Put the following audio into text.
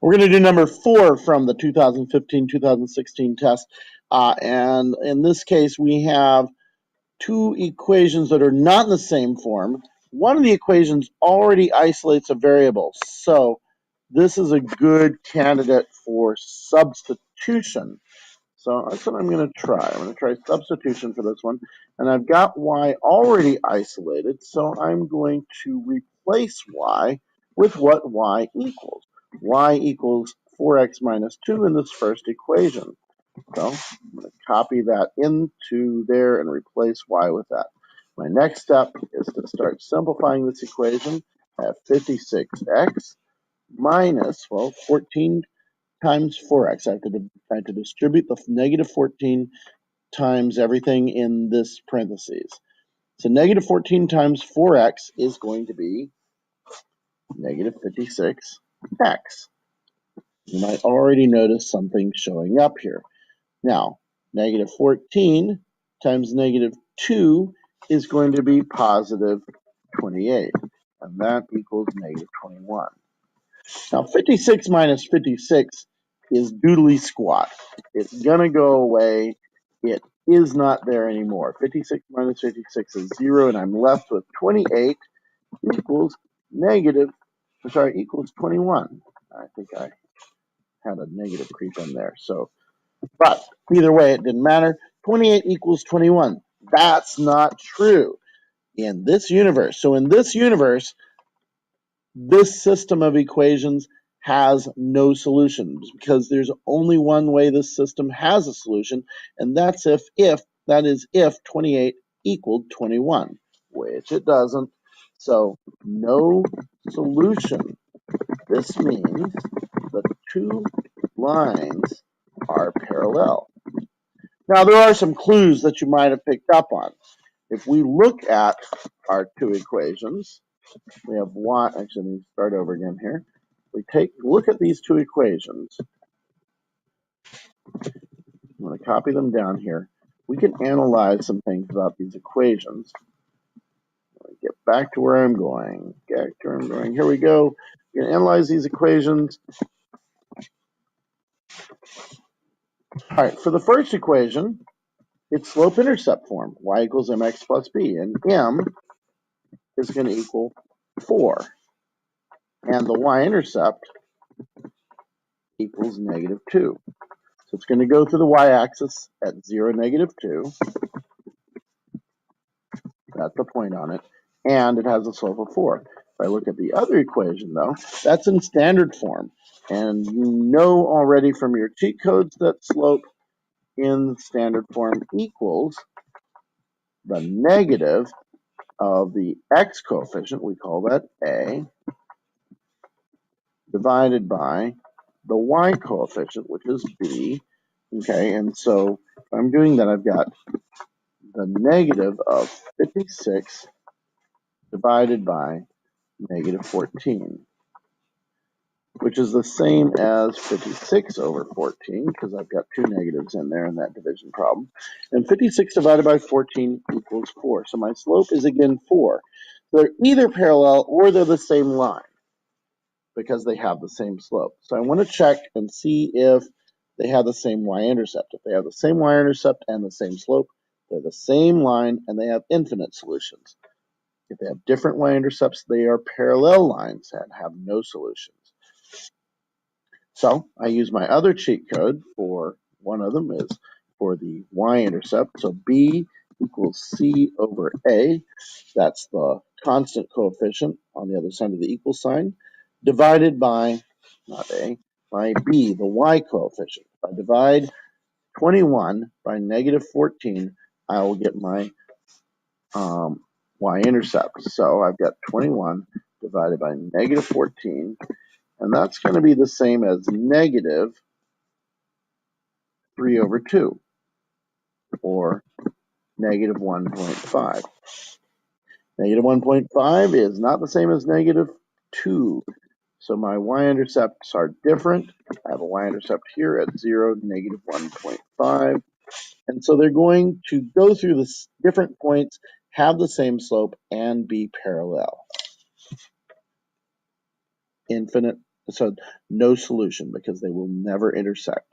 We're going to do number 4 from the 2015-2016 test. And in this case, we have two equations that are not in the same form. One of the equations already isolates a variable. So this is a good candidate for substitution. So that's what I'm going to try. I'm going to try substitution for this one. And I've got y already isolated, so I'm going to replace y with what y equals. Y equals 4x minus 2 in this first equation. So I'm going to copy that into there and replace y with that. My next step is to start simplifying this equation. I have 56x minus, 14 times 4x. I have to distribute the negative 14 times everything in this parentheses. So negative 14 times 4x is going to be negative 56x. You might already notice something showing up here. Now, negative 14 times negative 2 is going to be positive 28, and that equals negative 21. Now, 56 minus 56 is doodly squat. It's going to go away. It is not there anymore. 56 minus 56 is 0, and I'm left with 28 equals equals 21. I think I had a negative creep in there. But either way, it didn't matter. 28 equals 21. That's not true in this universe. So in this universe, this system of equations has no solutions because there's only one way this system has a solution, and that's if 28 equaled 21, which it doesn't. So no solution. This means the two lines are parallel. Now, there are some clues that you might have picked up on. If we look at our two equations, we have y, actually, let me start over again here. We look at these two equations. I'm going to copy them down here. We can analyze some things about these equations. Get back to where I'm going. Here we go. We can analyze these equations. All right, for the first equation, it's slope-intercept form, y equals mx plus b, and m is going to equal 4, and the y-intercept equals negative 2. So it's going to go through the y-axis at 0, negative 2. That's the point on it, and it has a slope of 4. If I look at the other equation, though, that's in standard form, and you know already from your cheat codes that slope in standard form equals the negative of the x coefficient, we call that a, divided by the y coefficient, which is b. Okay, and so if I'm doing that, I've got the negative of 56 divided by negative 14, which is the same as 56 over 14, because I've got two negatives in there in that division problem. And 56 divided by 14 equals 4. So my slope is again 4. They're either parallel or they're the same line because they have the same slope. So I want to check and see if they have the same y-intercept. If they have the same y-intercept and the same slope, they're the same line and they have infinite solutions. If they have different y-intercepts, they are parallel lines and have no solutions. So I use my other cheat code for one of them is for the y-intercept. So b equals c over a. That's the constant coefficient on the other side of the equal sign, divided by, not a, by b, the y coefficient. If I divide 21 by negative 14, I will get my y-intercept. So I've got 21 divided by negative 14, and that's going to be the same as negative 3 over 2, or negative 1.5. Negative 1.5 is not the same as negative 2. So my y-intercepts are different. I have a y-intercept here at 0, negative 1.5. And so they're going to go through the different points, have the same slope, and be parallel. Infinite So no solution because they will never intersect.